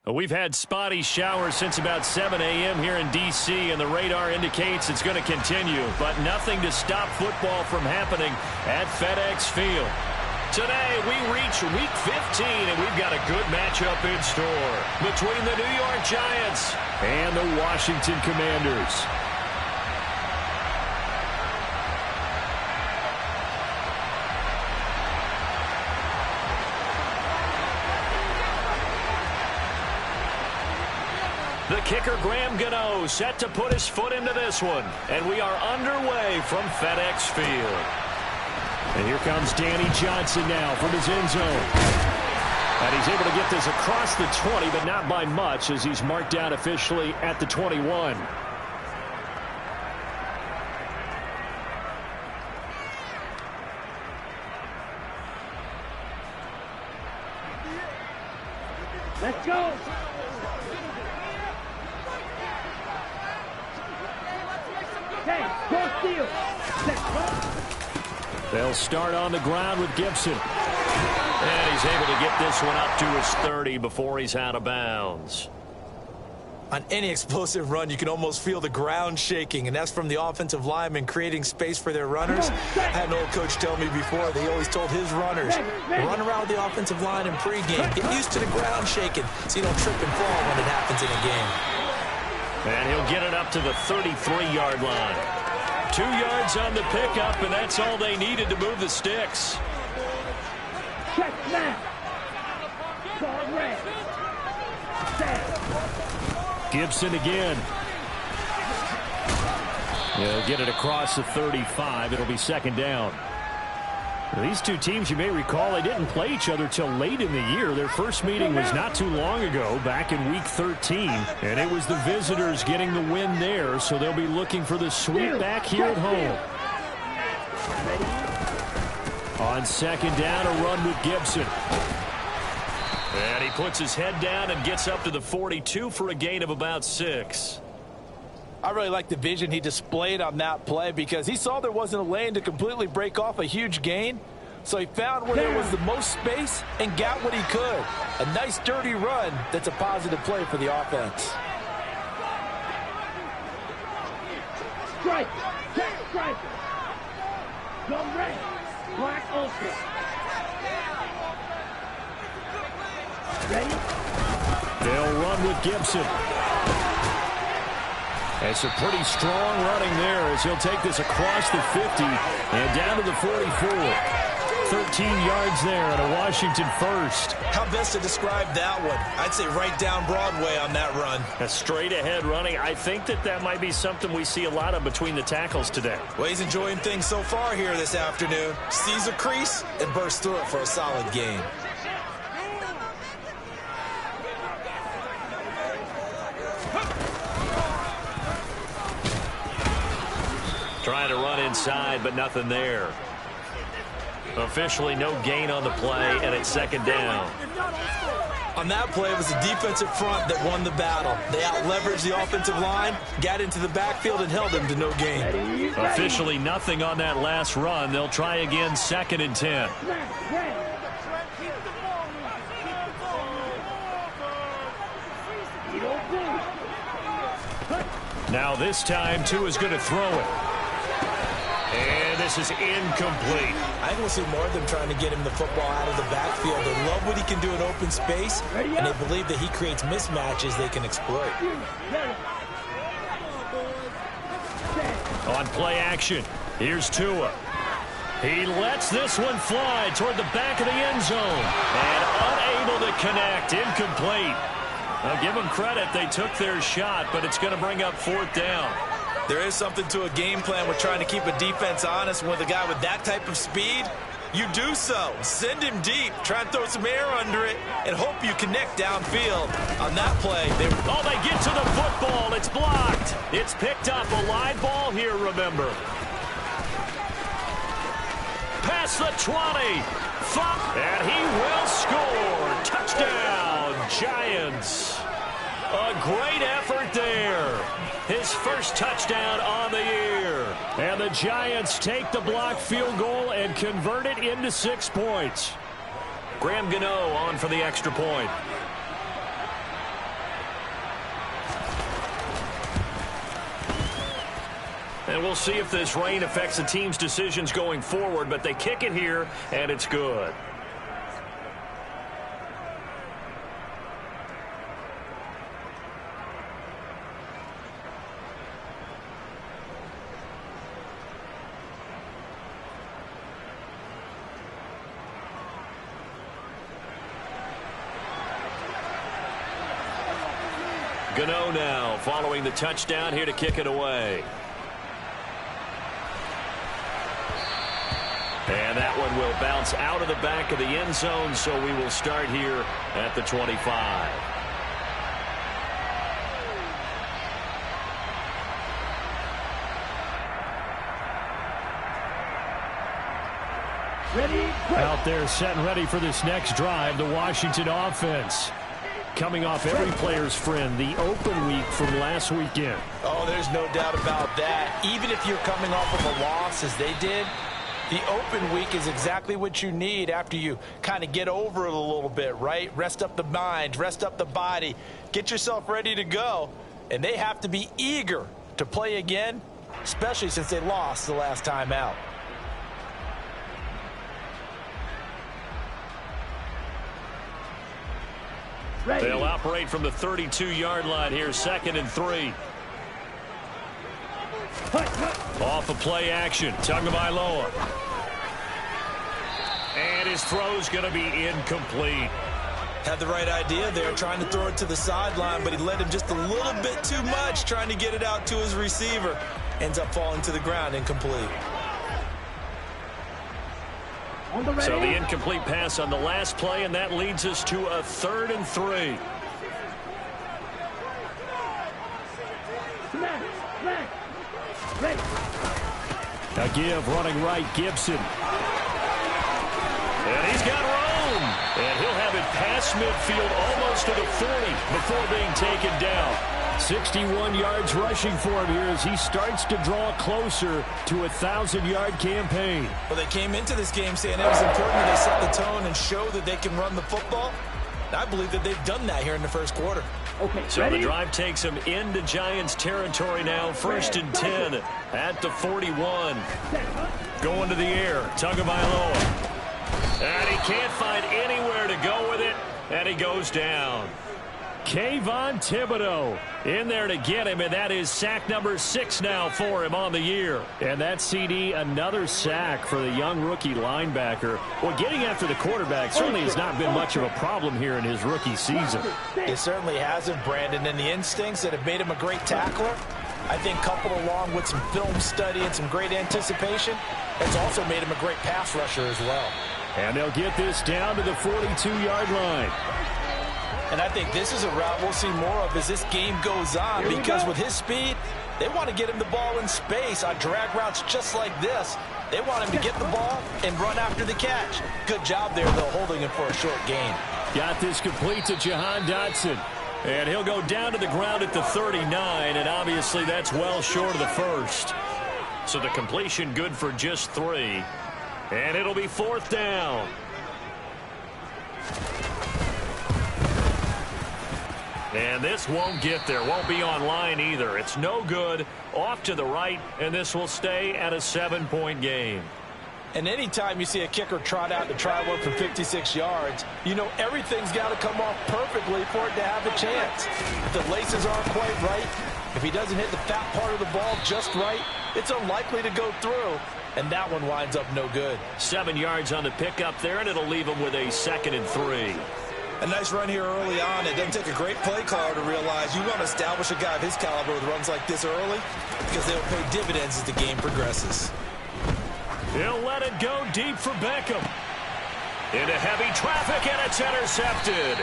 We've had spotty showers since about 7 a.m. here in D.C., and the radar indicates it's going to continue, but nothing to stop football from happening at FedEx Field. Today, we reach Week 15, and we've got a good matchup in store between the New York Giants and the Washington Commanders. The kicker, Graham Gano, set to put his foot into this one. And we are underway from FedEx Field. And here comes Danny Johnson now from his end zone. And he's able to get this across the 20, but not by much, as he's marked down officially at the 21. Let's go. They'll start on the ground with Gibson. And he's able to get this one up to his 30 before he's out of bounds. On any explosive run, you can almost feel the ground shaking, and that's from the offensive linemen creating space for their runners. I had an old coach tell me before, they always told his runners, run around the offensive line in pregame. Get used to the ground shaking so you don't trip and fall when it happens in a game. And he'll get it up to the 33-yard line. 2 yards on the pickup, and that's all they needed to move the sticks. Check snap. Ball red. Gibson again. He'll get it across the 35. It'll be second down. These two teams, you may recall, they didn't play each other till late in the year. Their first meeting was not too long ago, back in Week 13. And it was the visitors getting the win there, so they'll be looking for the sweep back here at home. On second down, a run with Gibson. And he puts his head down and gets up to the 42 for a gain of about 6. I really like the vision he displayed on that play because he saw there wasn't a lane to completely break off a huge gain. So he found where there was the most space and got what he could. A nice, dirty run that's a positive play for the offense. Strike. Check strike. Go red. Black ultra. Ready? They'll run with Gibson. It's a pretty strong running there as he'll take this across the 50 and down to the 44. 13 yards there and a Washington first. How best to describe that one? I'd say right down Broadway on that run. A straight ahead running. I think that might be something we see a lot of between the tackles today. Well, he's enjoying things so far here this afternoon. Sees a crease and bursts through it for a solid gain. Trying to run inside, but nothing there. Officially no gain on the play, and it's second down. On that play, it was the defensive front that won the battle. They out-leveraged the offensive line, got into the backfield, and held them to no gain. Officially nothing on that last run. They'll try again, second and 10. Now this time, Tua is going to throw it. And this is incomplete. I think we'll see more of them trying to get him the football out of the backfield. They love what he can do in open space, and they believe that he creates mismatches they can exploit. On play action, here's Tua. He lets this one fly toward the back of the end zone. And unable to connect, incomplete. I'll give them credit, they took their shot, but it's going to bring up fourth down. There is something to a game plan with trying to keep a defense honest. With a guy with that type of speed, you do so. Send him deep, try and throw some air under it, and hope you connect downfield. On that play, they get to the football. It's blocked. It's picked up. A live ball here, remember. Past the 20. And he will score. Touchdown, Giants. A great effort there. His first touchdown on the year. And the Giants take the blocked field goal and convert it into 6 points. Graham Gano on for the extra point. And we'll see if this rain affects the team's decisions going forward, but they kick it here, and it's good. Gano now following the touchdown here to kick it away. And that one will bounce out of the back of the end zone, so we will start here at the 25. Out there set and ready for this next drive, the Washington offense. Coming off every player's friend, the open week from last weekend. Oh, there's no doubt about that. Even if you're coming off of a loss as they did, the open week is exactly what you need after you kind of get over it a little bit, right? Rest up the mind, rest up the body, get yourself ready to go. And they have to be eager to play again, especially since they lost the last time out. They'll operate from the 32-yard line here, 2nd and 3. Off a play action, Tagovailoa. And his throw's going to be incomplete. Had the right idea there, trying to throw it to the sideline, but he led him just a little bit too much, trying to get it out to his receiver. Ends up falling to the ground, incomplete. So the incomplete pass on the last play, and that leads us to a 3rd and 3. A give, running right, Gibson. And he's got room. And he'll have it past midfield almost to the 40 before being taken down. 61 yards rushing for him here as he starts to draw closer to a 1,000-yard campaign. Well, they came into this game saying it was important that they set the tone and show that they can run the football. And I believe that they've done that here in the first quarter. Okay, so ready? The drive takes them into Giants territory now. 1st and 10 at the 41. Going to the air, Tagovailoa. And he can't find anywhere to go with it, and he goes down. Kayvon Thibodeau in there to get him, and that is sack number 6 now for him on the year. And that CD, another sack for the young rookie linebacker. Well, getting after the quarterback certainly has not been much of a problem here in his rookie season. It certainly hasn't, Brandon, and the instincts that have made him a great tackler, I think coupled along with some film study and some great anticipation, it's also made him a great pass rusher as well. And they'll get this down to the 42-yard line. And I think this is a route we'll see more of as this game goes on, because with his speed, they want to get him the ball in space on drag routes just like this. They want him to get the ball and run after the catch. Good job there, though, holding him for a short gain. Got this complete to Jahan Dotson. And he'll go down to the ground at the 39, and obviously that's well short of the first. So the completion good for just 3. And it'll be 4th down. And this won't get there. Won't be online either. It's no good. Off to the right, and this will stay at a 7-point game. And anytime you see a kicker trot out to try one from 56 yards, you know everything's got to come off perfectly for it to have a chance. If the laces aren't quite right, if he doesn't hit the fat part of the ball just right, it's unlikely to go through. And that one winds up no good. 7 yards on the pickup there, and it'll leave him with a 2nd and 3. A nice run here early on. It doesn't take a great play caller to realize you want to establish a guy of his caliber with runs like this early, because they'll pay dividends as the game progresses. He'll let it go deep for Beckham. Into heavy traffic, and it's intercepted.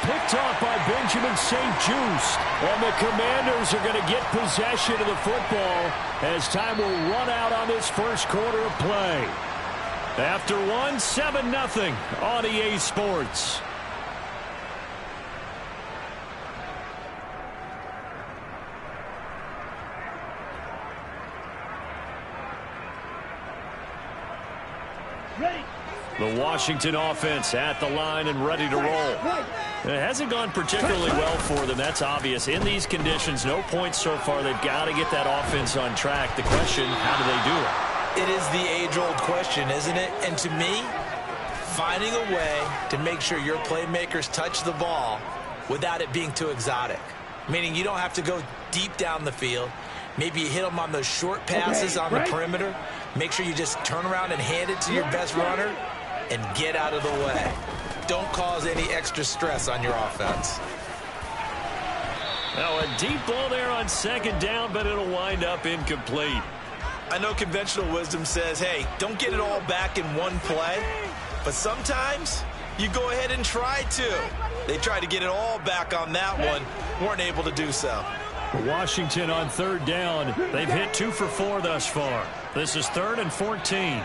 Picked off by Benjamin St-Juste. And the Commanders are going to get possession of the football as time will run out on this first quarter of play. After 7-0 on EA Sports. Ready. The Washington offense at the line and ready to roll. It hasn't gone particularly well for them. That's obvious. In these conditions, no points so far. They've got to get that offense on track. The question, how do they do it? It is the age-old question, isn't it? And to me, finding a way to make sure your playmakers touch the ball without it being too exotic. Meaning you don't have to go deep down the field. Maybe you hit them on those short passes on the perimeter. Make sure you just turn around and hand it to your best runner and get out of the way. Don't cause any extra stress on your offense. Now a deep ball there on second down, but it'll wind up incomplete. I know conventional wisdom says, hey, don't get it all back in one play. But sometimes you go ahead and try to. They tried to get it all back on that one. Weren't able to do so. Washington on third down. They've hit 2 for 4 thus far. This is 3rd and 14.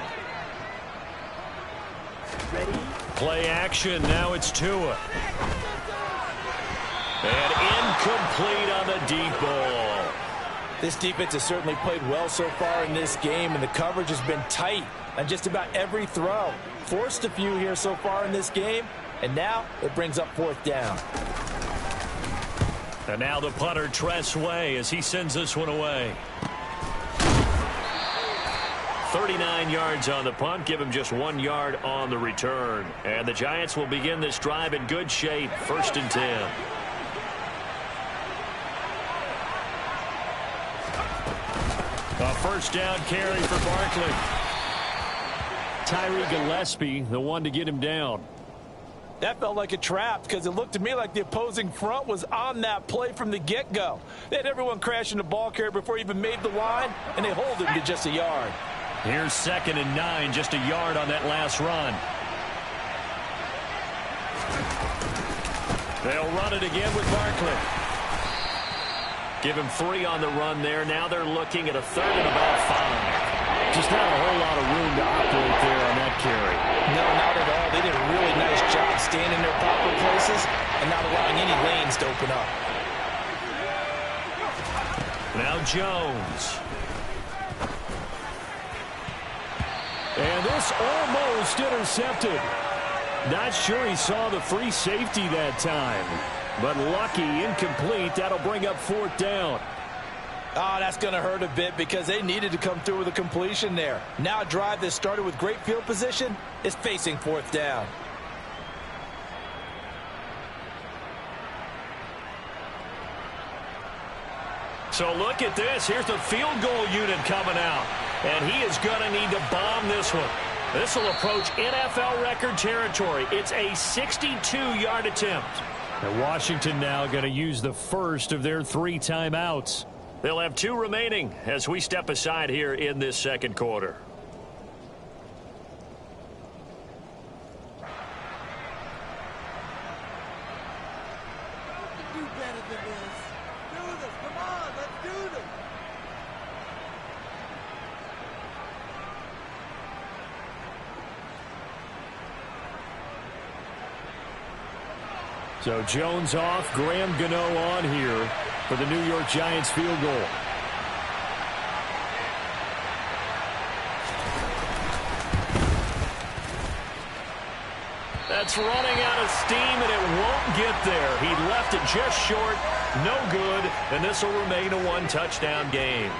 Ready? Play action. Now it's Tua. And incomplete on the deep ball. This defense has certainly played well so far in this game, and the coverage has been tight on just about every throw. Forced a few here so far in this game, and now it brings up 4th down. And now the punter, Tress Way, as he sends this one away. 39 yards on the punt. Give him just 1 yard on the return. And the Giants will begin this drive in good shape. 1st and 10. A first down carry for Barkley. Tyree Gillespie, the one to get him down. That felt like a trap because it looked to me like the opposing front was on that play from the get-go. They had everyone crashing the ball carrier before he even made the line, and they hold him to just a yard. Here's 2nd and 9, just a yard on that last run. They'll run it again with Barkley. Give him 3 on the run there. Now they're looking at a 3rd and about 5. Just not a whole lot of room to operate there on that carry. No, not at all. They did a really nice job staying in their proper places and not allowing any lanes to open up. Now Jones. And this almost intercepted. Not sure he saw the free safety that time. But lucky, incomplete. That'll bring up 4th down. Oh, that's going to hurt a bit because they needed to come through with a completion there. Now a drive that started with great field position is facing 4th down. So look at this. Here's the field goal unit coming out. And he is going to need to bomb this one. This will approach NFL record territory. It's a 62-yard attempt. And Washington now going to use the first of their 3 timeouts. They'll have 2 remaining as we step aside here in this second quarter. Do better than this. Do this. Come on, let's do this. So Jones off, Graham Gano on here for the New York Giants field goal. That's running out of steam, and it won't get there. He left it just short, no good, and this will remain a 1-touchdown game.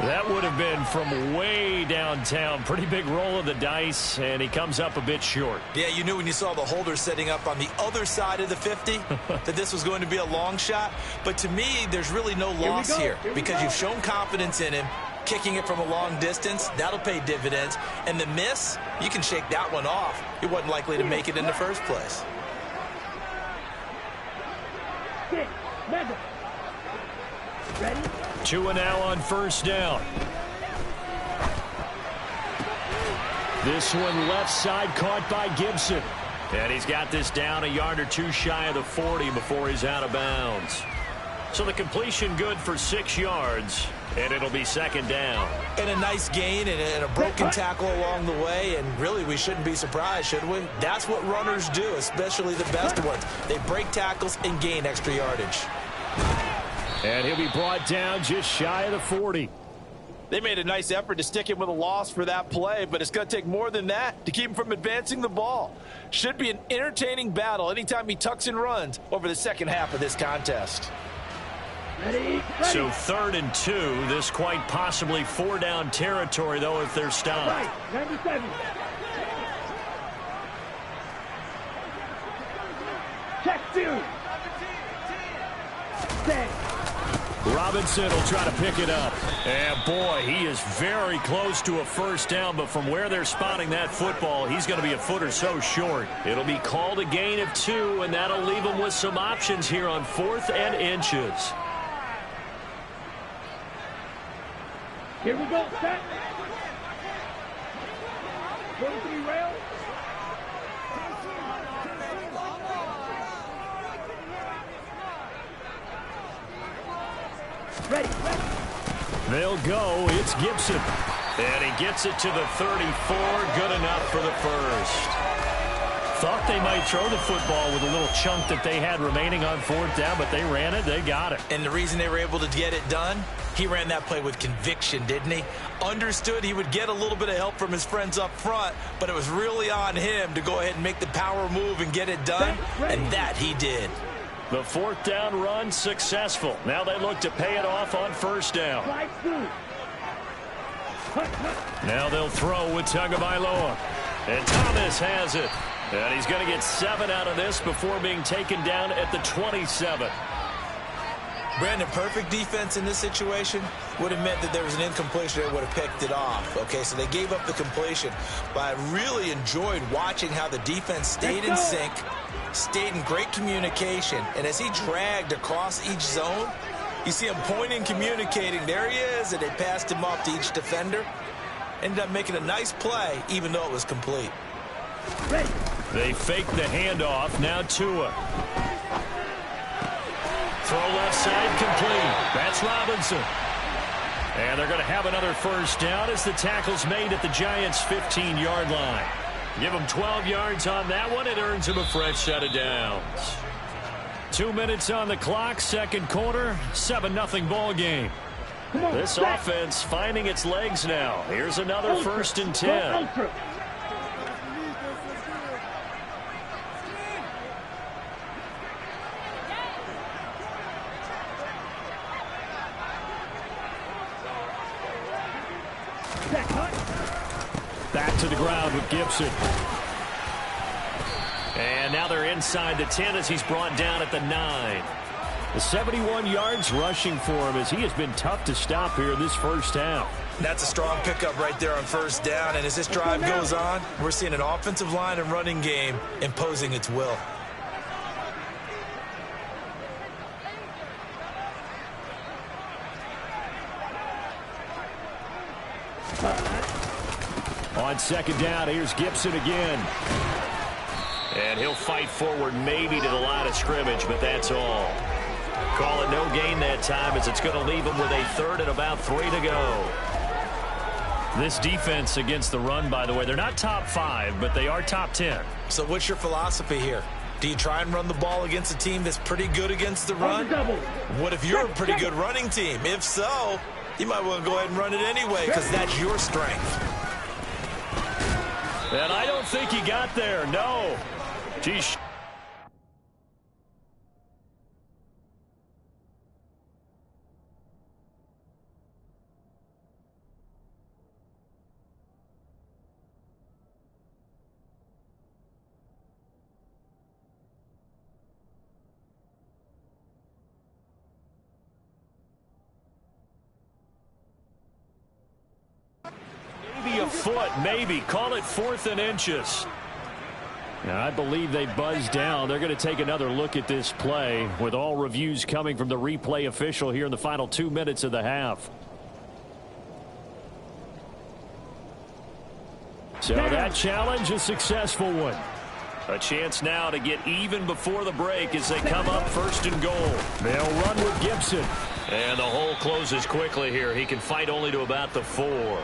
That would have been from way downtown. Pretty big roll of the dice, and he comes up a bit short. Yeah, you knew when you saw the holder setting up on the other side of the 50 that this was going to be a long shot. But to me, there's really no loss here because you've shown confidence in him. Kicking it from a long distance, that'll pay dividends. And the miss, you can shake that one off. He wasn't likely to make it in the first place. Ready? Tua now on first down. This one left side caught by Gibson. And he's got this down a yard or 2 shy of the 40 before he's out of bounds. So the completion good for 6 yards, and it'll be 2nd down. And a nice gain and a broken tackle along the way, and really we shouldn't be surprised, should we? That's what runners do, especially the best ones. They break tackles and gain extra yardage. And he'll be brought down just shy of the 40. They made a nice effort to stick him with a loss for that play, but it's going to take more than that to keep him from advancing the ball. Should be an entertaining battle anytime he tucks and runs over the second half of this contest. Ready. So 3rd and 2. This quite possibly 4-down territory, though, if they're stopped. Right. 97. Check 2. Set. Robinson will try to pick it up. And, boy, he is very close to a first down, but from where they're spotting that football, he's going to be a foot or so short. It'll be called a gain of 2, and that'll leave him with some options here on 4th and inches. Here we go. Set. 43 rail. Ready. They'll go. It's Gibson. And he gets it to the 34. Good enough for the first. Thought they might throw the football with a little chunk that they had remaining on 4th down, but they ran it. They got it. And the reason they were able to get it done, he ran that play with conviction, didn't he? Understood he would get a little bit of help from his friends up front, but it was really on him to go ahead and make the power move and get it done, and that he did. The 4th down run successful. Now they look to pay it off on 1st down. Now they'll throw with Tagovailoa. And Thomas has it. And he's going to get 7 out of this before being taken down at the 27. Brandon, perfect defense in this situation would have meant that there was an incompletion that would have picked it off. Okay, so they gave up the completion. But I really enjoyed watching how the defense stayed in sync, stayed in great communication, and as he dragged across each zone, you see him pointing, communicating. There he is, and they passed him off to each defender. Ended up making a nice play, even though it was complete. Ready. They fake the handoff. Now Tua. Throw left side complete. That's Robinson. And they're going to have another first down as the tackle's made at the Giants' 15-yard line. Give them 12 yards on that one. It earns them a fresh set of downs. 2 minutes on the clock, second quarter, 7-0 ball game. This offense finding its legs now. Here's another 1st and 10. Back to the ground with Gibson. And now they're inside the 10 as he's brought down at the 9. The 71 yards rushing for him as he has been tough to stop here in this first half. That's a strong pickup right there on 1st down. And as this drive goes on, we're seeing an offensive line and running game imposing its will. On 2nd down, here's Gibson again. And he'll fight forward maybe to the line of scrimmage, but that's all. Call it no gain that time as it's going to leave him with a 3rd and about 3 to go. This defense against the run, by the way, they're not top 5, but they are top 10. So what's your philosophy here? Do you try and run the ball against a team that's pretty good against the run? What if you're a pretty good running team? If so, you might well go ahead and run it anyway because that's your strength. And I don't think he got there, no. Geez. Maybe a foot, maybe. Call it 4th and inches. Now, I believe they buzzed down. They're going to take another look at this play with all reviews coming from the replay official here in the final 2 minutes of the half. So that challenge, a successful one. A chance now to get even before the break as they come up 1st and goal. They'll run with Gibson. And the hole closes quickly here. He can fight only to about the 4.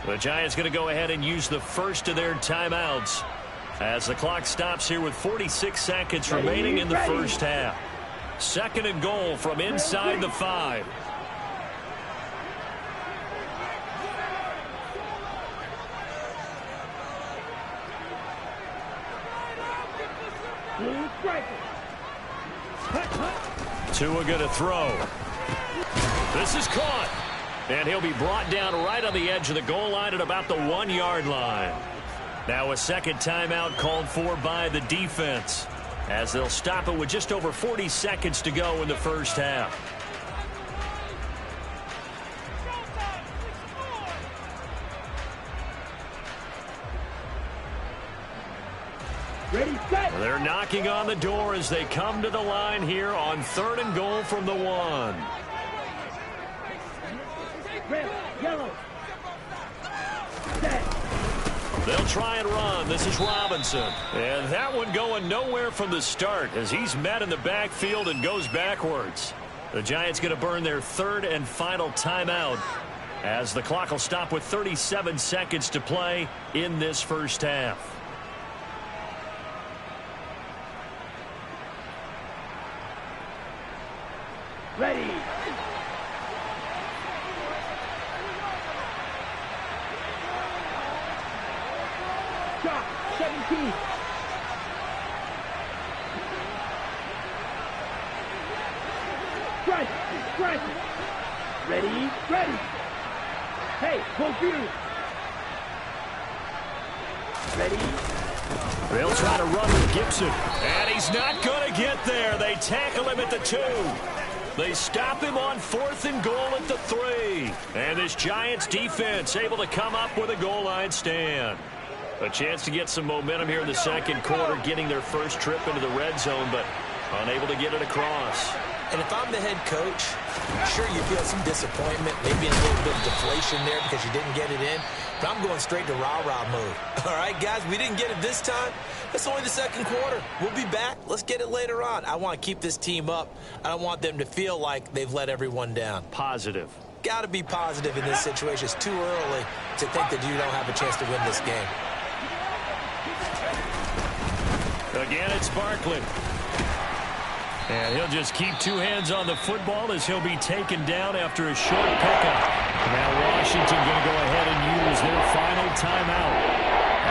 The Giants going to go ahead and use the first of their timeouts as the clock stops here with 46 seconds remaining in the first half. 2nd and goal from inside the 5. Tua going to throw. This is caught. And he'll be brought down right on the edge of the goal line at about the 1-yard line. Now a second timeout called for by the defense, as they'll stop it with just over 40 seconds to go in the first half. Ready, set. They're knocking on the door as they come to the line here on 3rd and goal from the 1. Red, yellow. Set. They'll try and run. This is Robinson. And that one going nowhere from the start as he's met in the backfield and goes backwards. The Giants going to burn their 3rd and final timeout as the clock will stop with 37 seconds to play in this first half. Ready. Shot, 17. Strike, strike. Ready, ready. Hey, both you. Ready. They'll try to run with Gibson. And he's not going to get there. They tackle him at the 2. They stop him on 4th and goal at the 3. And this Giants defense able to come up with a goal line stand. A chance to get some momentum here in the second quarter, getting their first trip into the red zone, but unable to get it across. And if I'm the head coach, sure you feel some disappointment, maybe a little bit of deflation there because you didn't get it in. But I'm going straight to rah-rah mode. All right, guys, we didn't get it this time. It's only the second quarter. We'll be back. Let's get it later on. I want to keep this team up. I don't want them to feel like they've let everyone down. Positive. Got to be positive in this situation. It's too early to think that you don't have a chance to win this game. Again, it's Barkley. And he'll just keep 2 hands on the football as he'll be taken down after a short pickup. Now Washington going to go ahead and use their final timeout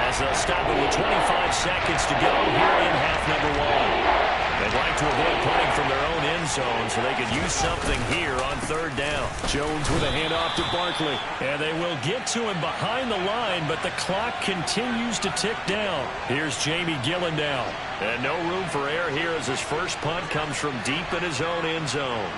as they'll stop it with 25 seconds to go here in half number 1. They'd like to avoid punting from their own end zone so they could use something here on 3rd down. Jones with a handoff to Barkley. And they will get to him behind the line, but the clock continues to tick down. Here's Jamie Gillen down. And no room for error here as his first punt comes from deep in his own end zone.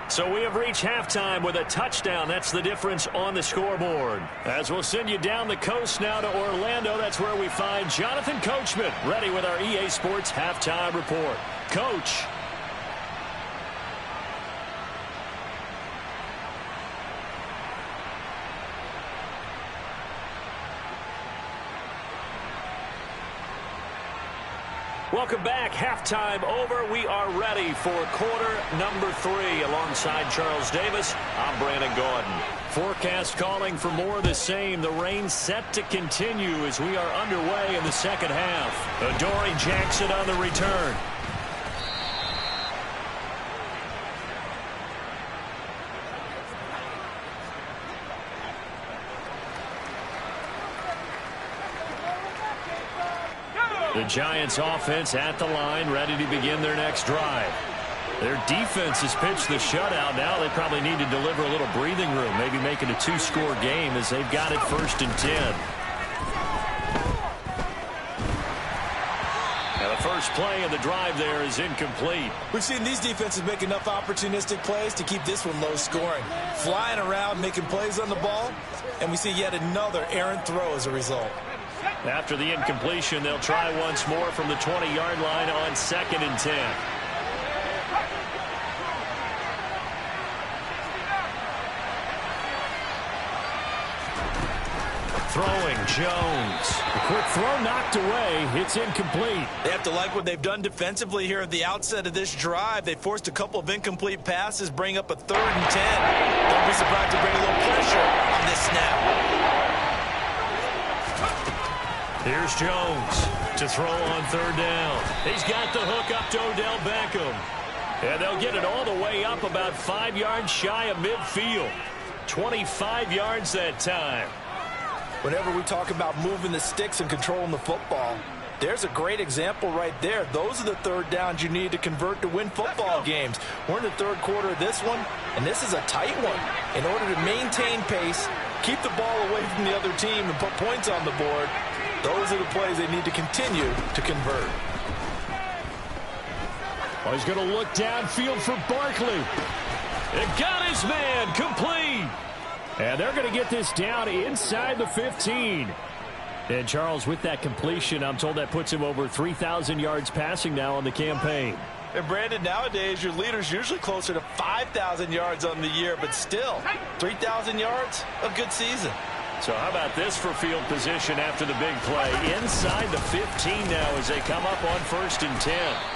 So we have reached halftime with a touchdown. That's the difference on the scoreboard. As we'll send you down the coast now to Orlando, that's where we find Jonathan Coachman ready with our EA Sports halftime report. Coach. Welcome back. Halftime over. We are ready for quarter number 3. Alongside Charles Davis, I'm Brandon Gordon. Forecast calling for more of the same. The rain set to continue as we are underway in the second half. Adoree Jackson on the return. The Giants offense at the line, ready to begin their next drive. Their defense has pitched the shutout. Now they probably need to deliver a little breathing room, maybe make it a 2-score game as they've got it 1st and 10. Now the first play of the drive there is incomplete. We've seen these defenses make enough opportunistic plays to keep this one low scoring. Flying around, making plays on the ball, and we see yet another errant throw as a result. After the incompletion, they'll try once more from the 20-yard line on 2nd and 10. Throwing, Jones. A quick throw knocked away. It's incomplete. They have to like what they've done defensively here at the outset of this drive. They forced a couple of incomplete passes, bring up a 3rd and 10. Don't be surprised to bring a little pressure on this snap. Here's Jones to throw on 3rd down. He's got the hook up to Odell Beckham. And they'll get it all the way up about 5 yards shy of midfield. 25 yards that time. Whenever we talk about moving the sticks and controlling the football, there's a great example right there. Those are the third downs you need to convert to win football games. We're in the third quarter of this one, and this is a tight one. In order to maintain pace, keep the ball away from the other team, and put points on the board, those are the plays they need to continue to convert. Oh, he's going to look downfield for Barkley. It got his man complete. And they're going to get this down inside the 15. And Charles, with that completion, I'm told that puts him over 3,000 yards passing now on the campaign. And Brandon, nowadays your leader's usually closer to 5,000 yards on the year, but still, 3,000 yards, a good season. So how about this for field position after the big play? Inside the 15 now as they come up on 1st and 10.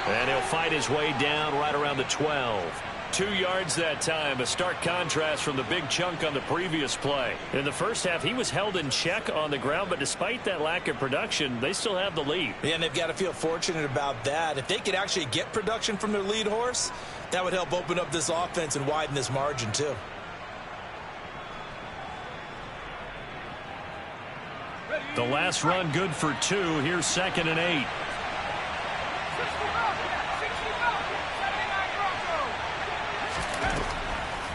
And he'll fight his way down right around the 12. 2 yards that time, a stark contrast from the big chunk on the previous play. In the first half, he was held in check on the ground, but despite that lack of production, they still have the lead. Yeah, and they've got to feel fortunate about that. If they could actually get production from their lead horse, that would help open up this offense and widen this margin too. The last run good for 2. Here's 2nd and 8.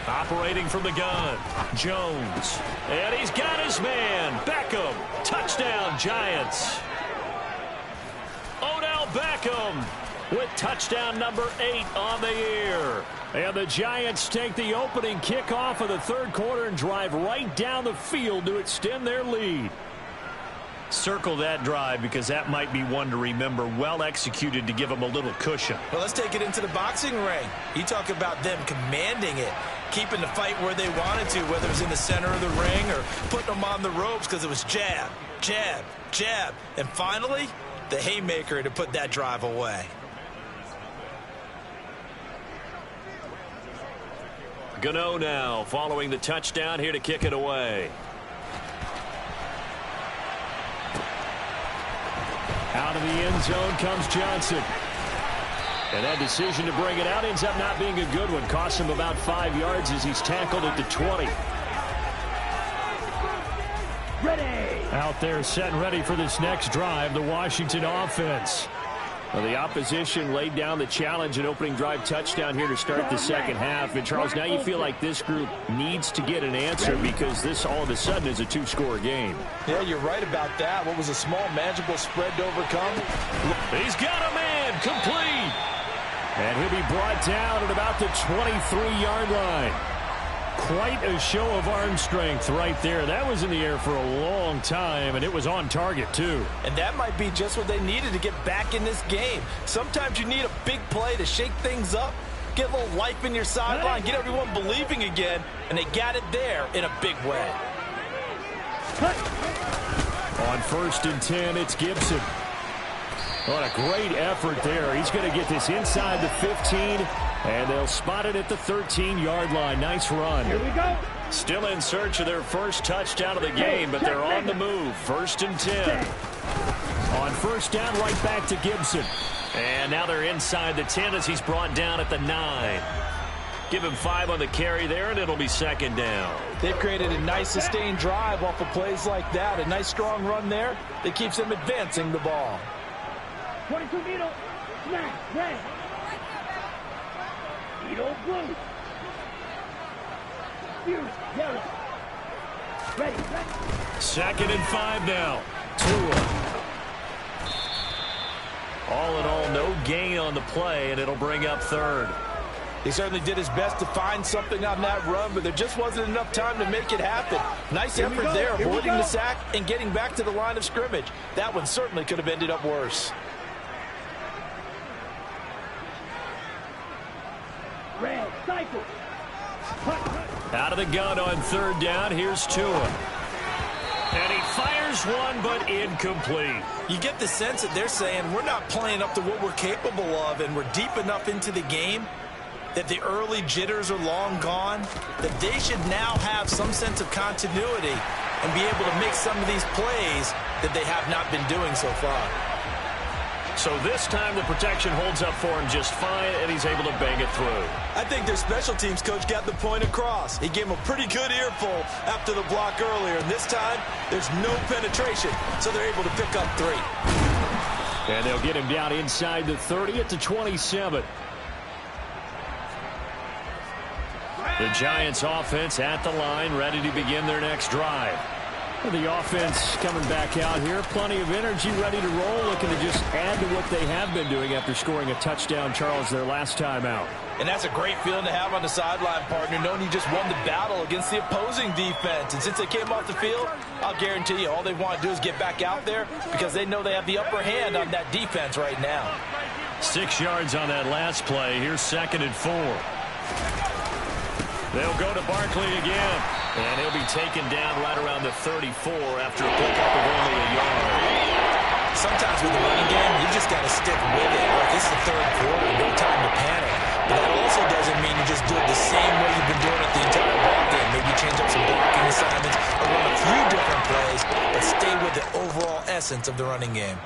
Operating from the gun, Jones. And he's got his man, Beckham. Touchdown, Giants. Odell Beckham with touchdown number 8 on the year. And the Giants take the opening kickoff of the third quarter and drive right down the field to extend their lead. Circle that drive because that might be one to remember. Well executed to give them a little cushion. Well, let's take it into the boxing ring. You talk about them commanding it, keeping the fight where they wanted to, whether it was in the center of the ring or putting them on the ropes because it was jab, jab, jab. And finally, the haymaker to put that drive away. Gano now following the touchdown here to kick it away. Out of the end zone comes Johnson. And that decision to bring it out ends up not being a good one. Costs him about 5 yards as he's tackled at the 20. Ready. Out there set and ready for this next drive, the Washington offense. Well, the opposition laid down the challenge and opening drive touchdown here to start the second half. And, Charles, now you feel like this group needs to get an answer because this all of a sudden is a 2-score game. Yeah, you're right about that. What was a small, manageable spread to overcome? He's got a man complete. And he'll be brought down at about the 23-yard line. Quite a show of arm strength right there. That was in the air for a long time, and it was on target, too. And that might be just what they needed to get back in this game. Sometimes you need a big play to shake things up, get a little life in your sideline, get everyone believing again, and they got it there in a big way. On 1st and 10, it's Gibson. What a great effort there. He's going to get this inside the 15, and they'll spot it at the 13-yard line. Nice run. Here we go. Still in search of their first touchdown of the game, but they're on the move. 1st and 10. On 1st down, right back to Gibson. And now they're inside the 10 as he's brought down at the 9. Give him 5 on the carry there, and it'll be 2nd down. They've created a nice sustained drive off of plays like that. A nice strong run there that keeps them advancing the ball. 22 needle. Smash. Red. Needle blue. Fuse. Yellow. Ready. 2nd and 5 now. Tua. All in all, no gain on the play, and it'll bring up 3rd. He certainly did his best to find something on that run, but there just wasn't enough time to make it happen. Nice effort there, avoiding the sack and getting back to the line of scrimmage. That one certainly could have ended up worse. Red. Cycle. Out of the gun on 3rd down. Here's Tua. And he fires one, but incomplete. You get the sense that they're saying we're not playing up to what we're capable of, and we're deep enough into the game that the early jitters are long gone, that they should now have some sense of continuity and be able to make some of these plays that they have not been doing so far. So this time the protection holds up for him just fine, and he's able to bang it through. I think their special teams coach got the point across. He gave him a pretty good earful after the block earlier, and this time there's no penetration, so they're able to pick up 3. And they'll get him down inside the 30 at the 27. The Giants offense at the line, ready to begin their next drive. The offense coming back out here. Plenty of energy, ready to roll, looking to just add to what they have been doing after scoring a touchdown, Charles, their last time out. And that's a great feeling to have on the sideline, partner, knowing you just won the battle against the opposing defense. And since they came off the field, I'll guarantee you all they want to do is get back out there because they know they have the upper hand on that defense right now. 6 yards on that last play. Here's 2nd and 4. They'll go to Barkley again. And he'll be taken down right around the 34 after a pickup of only a yard. Sometimes with the running game, you just got to stick with it. Look, it's the 3rd quarter, no time to panic. But that also doesn't mean you just do it the same way you've been doing it the entire ball game. Maybe change up some blocking assignments or run a few different plays, but stay with the overall essence of the running game.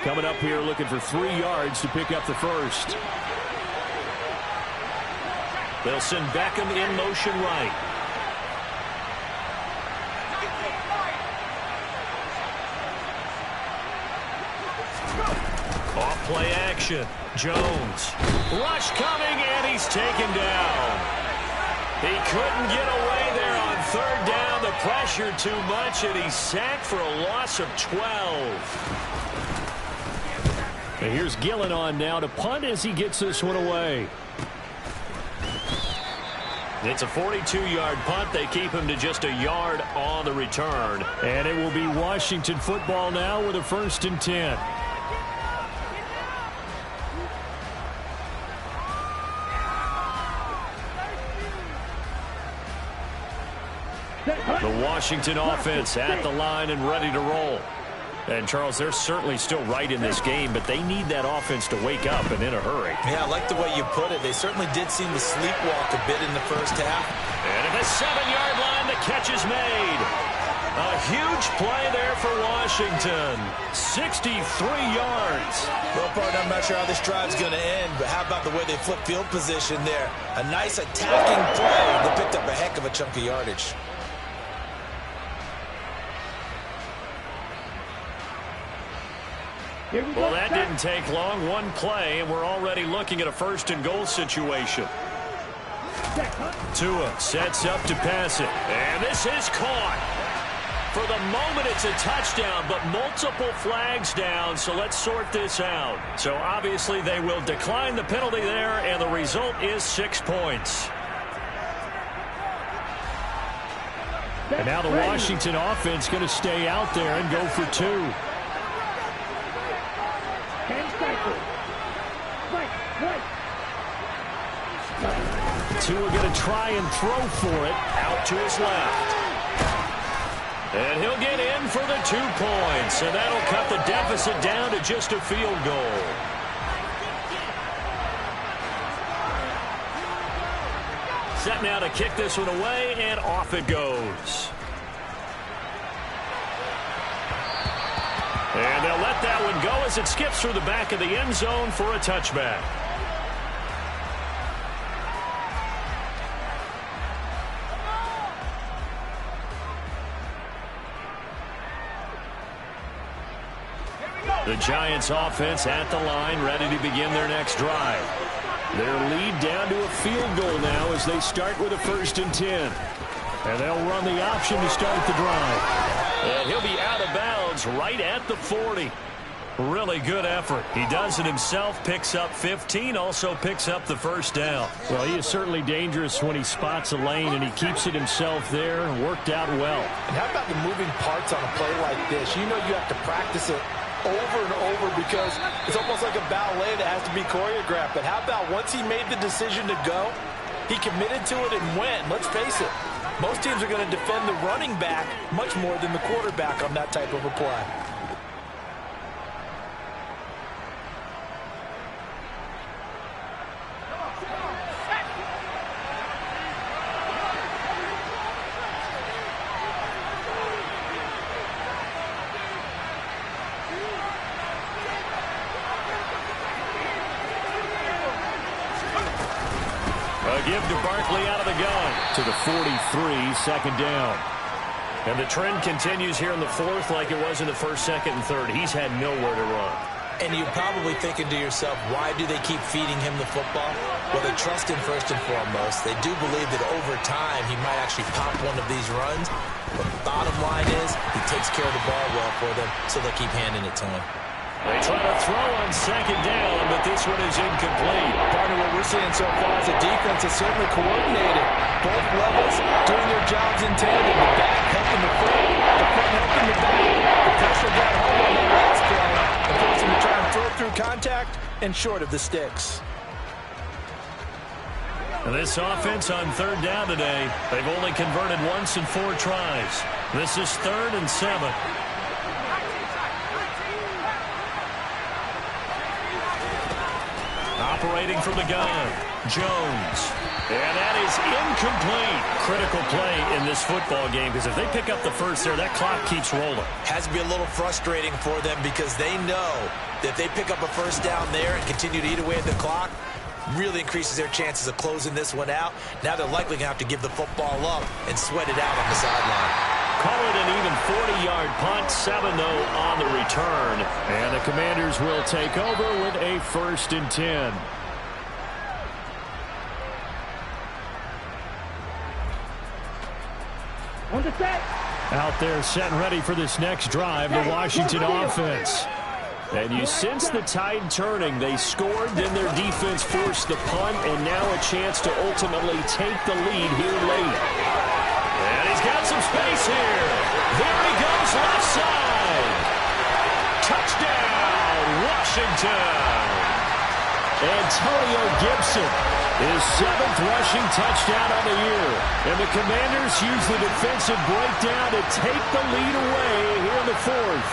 Coming up here looking for 3 yards to pick up the first. They'll send Beckham in motion right. Off play action. Jones. Rush coming, and he's taken down. He couldn't get away there on 3rd down. The pressure too much, and he's sacked for a loss of 12. And here's Gillen on now to punt as he gets this one away. It's a 42-yard punt. They keep him to just a yard on the return. And it will be Washington football now with a 1st and 10. The Washington offense at the line and ready to roll. And, Charles, they're certainly still right in this game, but they need that offense to wake up and in a hurry. Yeah, I like the way you put it. They certainly did seem to sleepwalk a bit in the first half. And at the 7-yard line, the catch is made. A huge play there for Washington. 63 yards. Well, partner, I'm not sure how this drive's going to end, but how about the way they flip field position there? A nice attacking play. They picked up a heck of a chunk of yardage. Well, that didn't take long. 1 play, and we're already looking at a 1st and goal situation. Tua sets up to pass it. And this is caught. For the moment, it's a touchdown, but multiple flags down, so let's sort this out. So obviously they will decline the penalty there, and the result is 6 points. And now the Washington offense going to stay out there and go for 2. Tua going to try and throw for it out to his left. And he'll get in for the 2 points. And that'll cut the deficit down to just a field goal. Set now to kick this one away, and off it goes. And they'll let that one go as it skips through the back of the end zone for a touchback. The Giants offense at the line, ready to begin their next drive. Their lead down to a field goal now as they start with a 1st and 10. And they'll run the option to start the drive. And he'll be out of bounds right at the 40. Really good effort. He does it himself, picks up 15, also picks up the 1st down. Well, he is certainly dangerous when he spots a lane, and he keeps it himself there and worked out well. And how about the moving parts on a play like this? You know you have to practice it over and over because it's almost like a ballet that has to be choreographed. But how about once he made the decision to go, he committed to it and went. Let's face it, most teams are going to defend the running back much more than the quarterback on that type of a play. They'll give to Barkley out of the gun to the 43, second down. And the trend continues here in the fourth like it was in the first, second, and third. He's had nowhere to run. And you're probably thinking to yourself, why do they keep feeding him the football? Well, they trust him first and foremost. They do believe that over time he might actually pop one of these runs. But the bottom line is he takes care of the ball well for them, so they'll keep handing it to him. They try to throw on second down, but this one is incomplete. Partner, what we're seeing so far is the defense is certainly coordinated. Both levels doing their jobs in tandem. The back helping the front helping the back. The pressure got home on that last play and forced him to try and throw through contact and short of the sticks. And this offense on third down today, they've only converted once in 4 tries. This is 3rd and 7. Operating from the gun, Jones. And that is incomplete. Critical play in this football game, because if they pick up the first there, that clock keeps rolling. Has to be a little frustrating for them because they know that if they pick up a first down there and continue to eat away at the clock, really increases their chances of closing this one out. Now they're likely going to have to give the football up and sweat it out on the sideline. Call it an even 40-yard punt, 7-0 on the return. And the Commanders will take over with a 1st and 10. On the set. Out there set and ready for this next drive, the Washington offense. And you sense the tide turning. They scored, then their defense forced the punt, and now a chance to ultimately take the lead here late. And he's got some space here. There he goes, left side. Touchdown, Washington. Antonio Gibson, his 7th rushing touchdown on the year. And the Commanders use the defensive breakdown to take the lead away here in the 4th.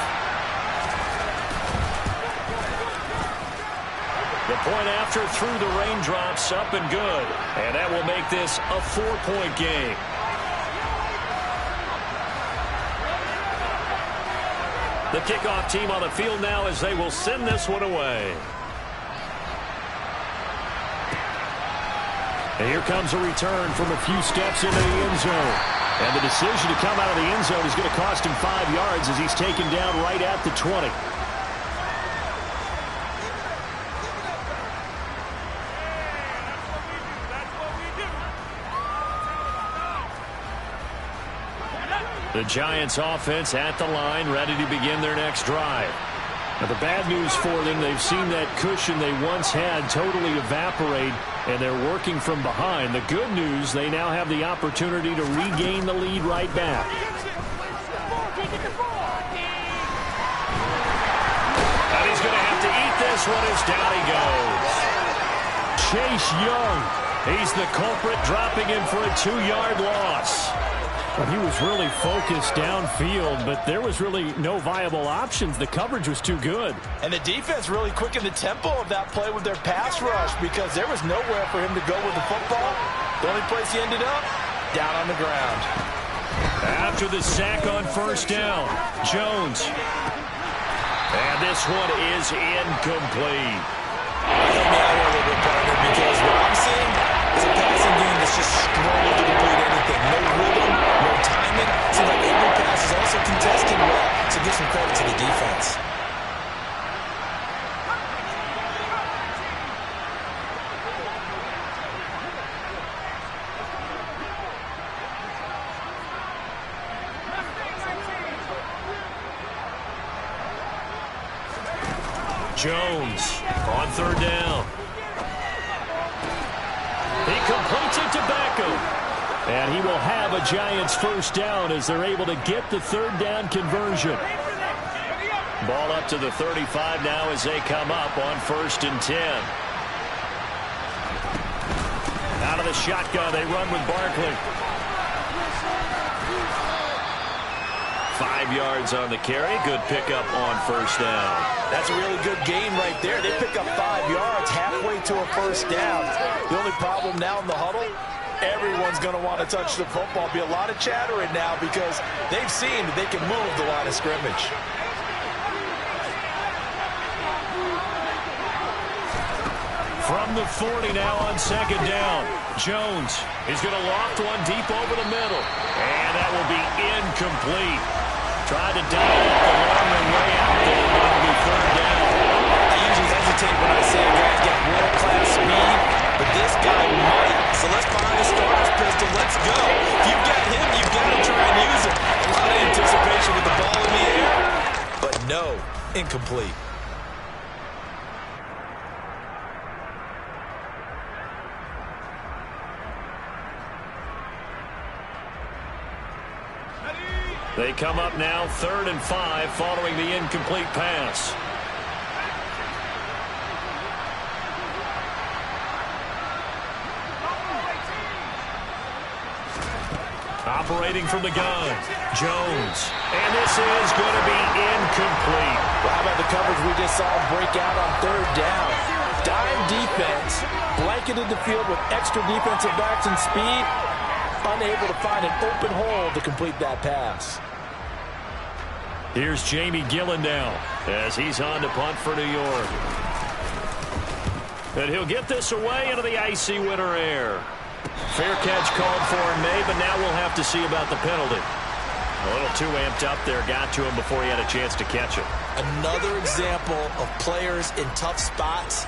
The point after through the raindrops, up and good. And that will make this a 4-point game. The kickoff team on the field now as they will send this one away. And here comes a return from a few steps into the end zone. And the decision to come out of the end zone is going to cost him 5 yards as he's taken down right at the 20. The Giants offense at the line, ready to begin their next drive. Now the bad news for them, they've seen that cushion they once had totally evaporate, and they're working from behind. The good news, they now have the opportunity to regain the lead right back. And he's going to have to eat this one as down he goes. Chase Young, he's the culprit, dropping him for a 2-yard loss. Well, he was really focused downfield, but there was really no viable options. The coverage was too good. And the defense really quickened the tempo of that play with their pass rush because there was nowhere for him to go with the football. The only place he ended up, down on the ground. After the sack on first down, Jones. And this one is incomplete. Help me out here a little bit, partner, because what I'm seeing is a passing game that's just struggling to complete anything. No rhythm, no timing. Seems like every pass is also contested well. So give some credit to the defense. Jones on third down. He completes it to Beckham. And he will have a Giants first down as they're able to get the third down conversion. Ball up to the 35 now as they come up on 1st and 10. Out of the shotgun, they run with Barkley. 5 yards on the carry. Good pickup on first down. That's a really good game right there. They pick up 5 yards halfway to a first down. The only problem now in the huddle, everyone's going to want to touch the football. Be a lot of chattering now because they've seen that they can move the line of scrimmage. From the 40 now on second down. Jones is going to loft one deep over the middle. And that will be incomplete. Tried to dive up the long way out there, but it'll be third down. I usually hesitate when I say a guy's got world-class speed, but this guy might. So let's find the starter's pistol. Let's go. If you've got him, you've got to try and use it. A lot of anticipation with the ball in the air, but no, incomplete. They come up now 3rd and 5 following the incomplete pass. Operating from the gun, Jones. And this is going to be incomplete. Well, how about the coverage we just saw break out on 3rd down? Dime defense, blanketed the field with extra defensive backs and speed, unable to find an open hole to complete that pass. Here's Jamie Gillen now as he's on to punt for New York. And he'll get this away into the icy winter air. Fair catch called for in May, but now we'll have to see about the penalty. A little too amped up there, got to him before he had a chance to catch it. Another example of players in tough spots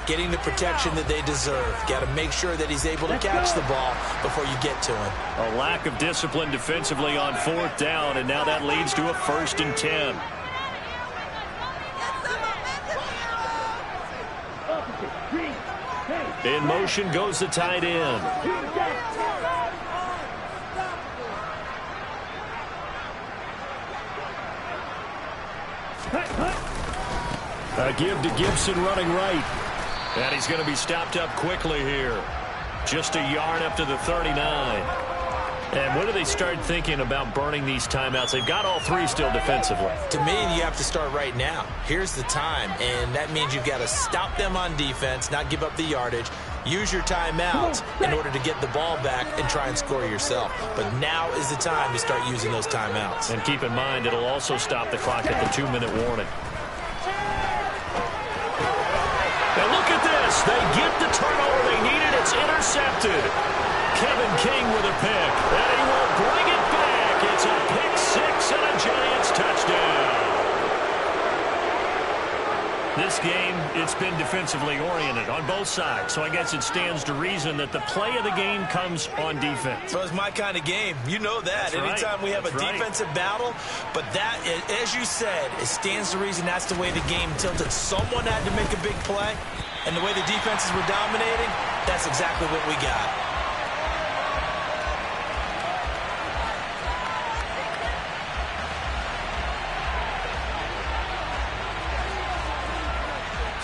getting the protection that they deserve. Got to make sure that he's able to catch the ball before you get to him. A lack of discipline defensively on 4th down, and now that leads to a 1st and 10. In motion goes the tight end. A give to Gibson running right. And he's going to be stopped up quickly here. Just a yard up to the 39. And when do they start thinking about burning these timeouts? They've got all 3 still defensively. To me, you have to start right now. Here's the time, and that means you've got to stop them on defense, not give up the yardage, use your timeouts in order to get the ball back and try and score yourself. But now is the time to start using those timeouts. And keep in mind, it'll also stop the clock at the 2-minute warning. And look at this. They get the turnover they needed. It's intercepted. Kevin King with a pick. And he will bring it back. It's a pick 6 and a Giants touchdown. This game, it's been defensively oriented on both sides. So I guess it stands to reason that the play of the game comes on defense. Well, it's my kind of game. You know that. That's Anytime right. we have That's a right. defensive battle. But that, as you said, it stands to reason that's the way the game tilted. Someone had to make a big play. And the way the defenses were dominating, that's exactly what we got.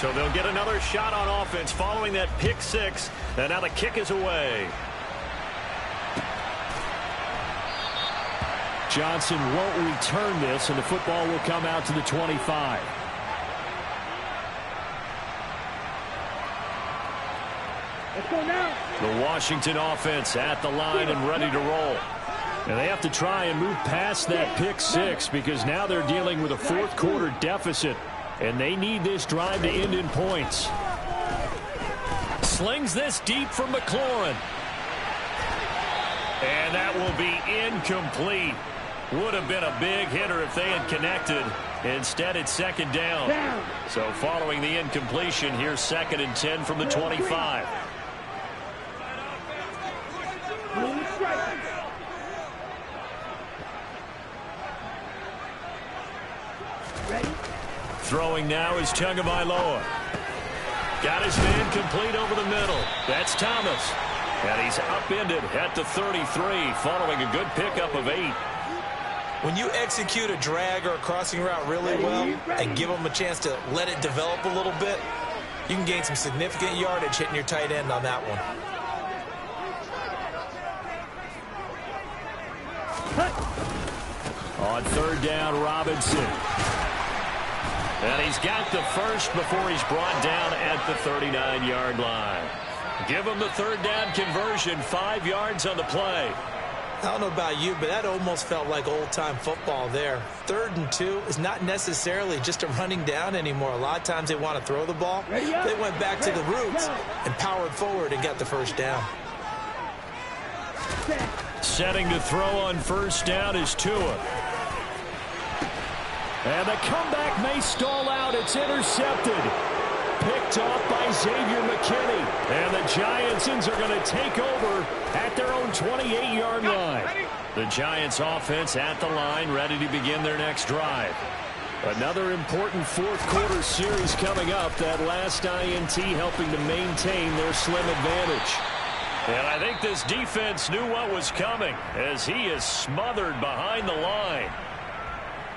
So they'll get another shot on offense following that pick 6. And now the kick is away. Johnson won't return this, and the football will come out to the 25. Let's go now. The Washington offense at the line and ready to roll. And they have to try and move past that pick 6 because now they're dealing with a 4th quarter deficit. And they need this drive to end in points. Slings this deep from McLaurin. And that will be incomplete. Would have been a big hitter if they had connected. Instead, it's 2nd down. So following the incompletion, here's 2nd and 10 from the 25. Ready? Throwing now is Tagovailoa. Got his man complete over the middle. That's Thomas. And he's upended at the 33 following a good pickup of 8. When you execute a drag or a crossing route really well and give them a chance to let it develop a little bit, you can gain some significant yardage hitting your tight end on that one. On 3rd down, Robinson. And he's got the first before he's brought down at the 39-yard line. Give him the 3rd down conversion, 5 yards on the play. I don't know about you, but that almost felt like old-time football there. 3rd and 2 is not necessarily just a running down anymore. A lot of times they want to throw the ball. They went back to the roots and powered forward and got the first down. Setting to throw on first down is Tua. And the comeback may stall out. It's intercepted. Picked off by Xavier McKinney. And the Giants are going to take over at their own 28-yard line. The Giants offense at the line, ready to begin their next drive. Another important fourth-quarter series coming up. That last INT helping to maintain their slim advantage. And I think this defense knew what was coming as he is smothered behind the line.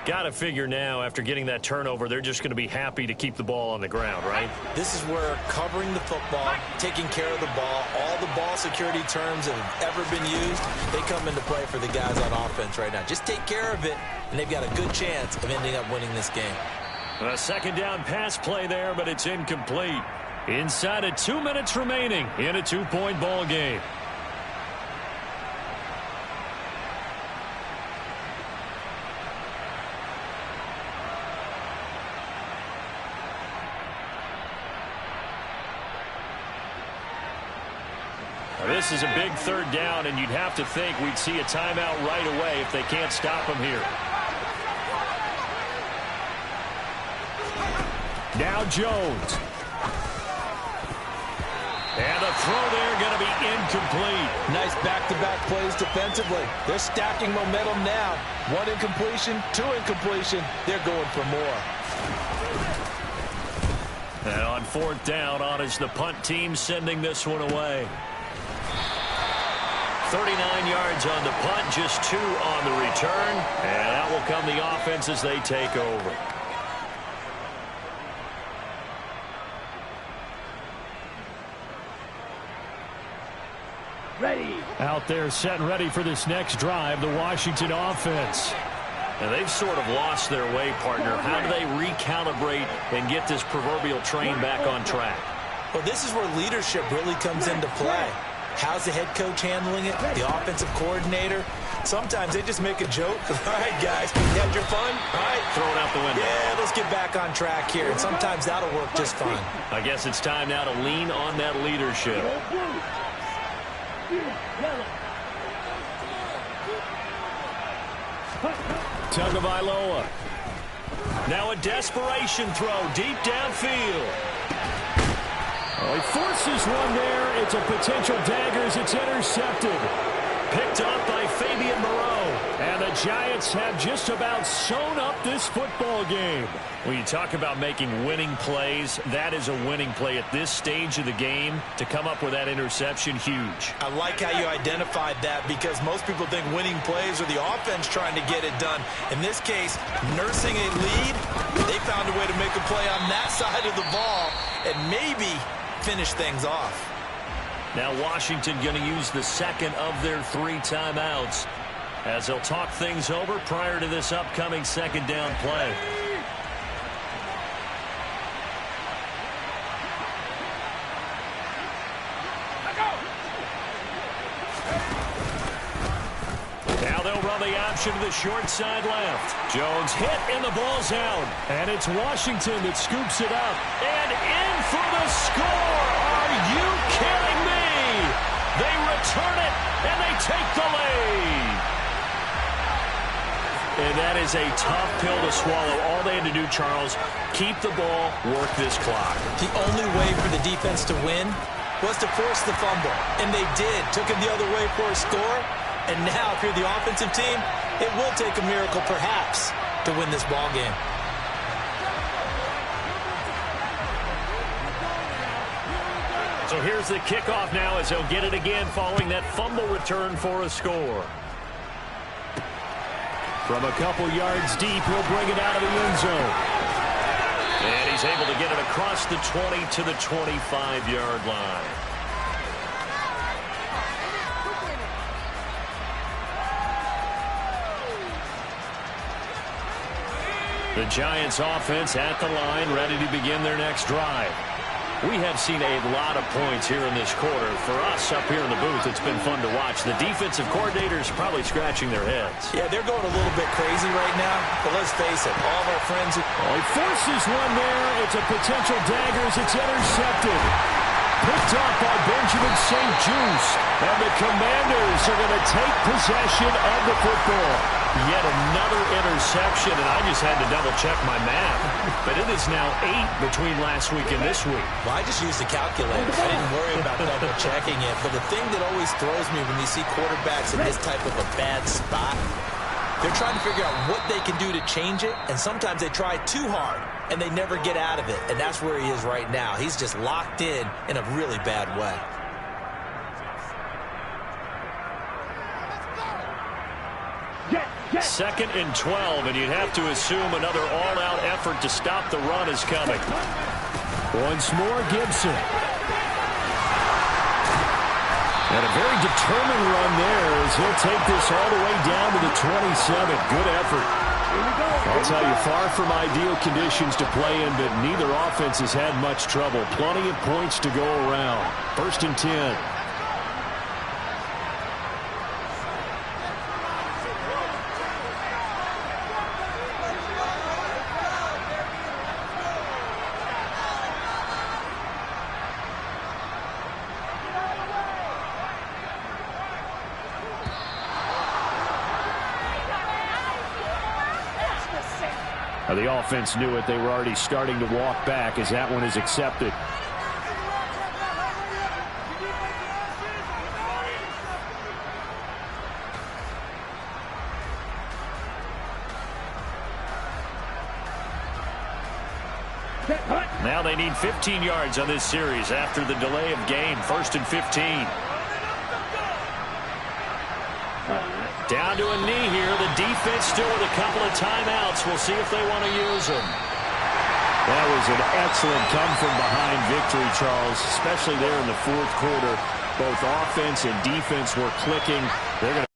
Got to figure now, after getting that turnover, they're just going to be happy to keep the ball on the ground, right? This is where covering the football, taking care of the ball, all the ball security terms that have ever been used, they come into play for the guys on offense right now. Just take care of it, and they've got a good chance of ending up winning this game. A second down pass play there, but it's incomplete. Inside of 2 minutes remaining in a 2-point ball game. This is a big 3rd down, and you'd have to think we'd see a timeout right away if they can't stop him here. Now Jones. And a throw there going to be incomplete. Nice back-to-back plays defensively. They're stacking momentum now. 1 incompletion, 2 incompletion. They're going for more. And on 4th down, on is the punt team sending this one away. 39 yards on the punt, just 2 on the return. And that will come the offense as they take over. Ready. Out there set and ready for this next drive, the Washington offense. And they've sort of lost their way, partner. How do they recalibrate and get this proverbial train back on track? Well, this is where leadership really comes into play. How's the head coach handling it? The offensive coordinator? Sometimes they just make a joke. All right, guys, you had your fun? All right. Throw it out the window. Yeah, let's get back on track here. And sometimes that'll work just fine. I guess it's time now to lean on that leadership. Tagovailoa. Now a desperation throw deep downfield. Oh, he forces one there. It's a potential dagger as it's intercepted. Picked up by Fabian Moreau. And the Giants have just about sewn up this football game. When you talk about making winning plays, that is a winning play at this stage of the game. To come up with that interception, huge. I like how you identified that because most people think winning plays are the offense trying to get it done. In this case, nursing a lead, they found a way to make a play on that side of the ball and maybe finish things off. Now Washington going to use the second of their 3 timeouts as they'll talk things over prior to this upcoming second down play. Now they'll run the option to the short side left. Jones hit and the ball's out. And it's Washington that scoops it up. And in for the score. Are you kidding me? They return it and they take the lead. And that is a tough pill to swallow. All they had to do, Charles, keep the ball, work this clock. The only way for the defense to win was to force the fumble. And they did. Took it the other way for a score. And now, if you're the offensive team, it will take a miracle, perhaps, to win this ball game. So here's the kickoff now as they'll get it again following that fumble return for a score. From a couple yards deep, he'll bring it out of the end zone. And he's able to get it across the 20 to the 25-yard line. The Giants offense at the line, ready to begin their next drive. We have seen a lot of points here in this quarter. For us up here in the booth, it's been fun to watch. The defensive coordinators probably scratching their heads. Yeah, they're going a little bit crazy right now, but let's face it, all of our friends who... Oh, he forces one there. It's a potential dagger as it's intercepted. Picked off by Benjamin St. Juste. And the Commanders are going to take possession of the football. Yet another interception, and I just had to double-check my math. But it is now 8 between last week and this week. Well, I just used the calculator. I didn't worry about double-checking it. But the thing that always throws me when you see quarterbacks in this type of a bad spot, they're trying to figure out what they can do to change it, and sometimes they try too hard, and they never get out of it. And that's where he is right now. He's just locked in a really bad way. Second and 12, and you'd have to assume another all-out effort to stop the run is coming. Once more, Gibson. And a very determined run there as he'll take this all the way down to the 27. Good effort. I'll tell you, far from ideal conditions to play in, but neither offense has had much trouble. Plenty of points to go around. First and 10. The offense knew it. They were already starting to walk back as that one is accepted. Now they need 15 yards on this series after the delay of game. First and 15. Down to a knee here. The defense still with a couple of timeouts. We'll see if they want to use them. That was an excellent come-from-behind victory, Charles, especially there in the fourth quarter. Both offense and defense were clicking. They're going to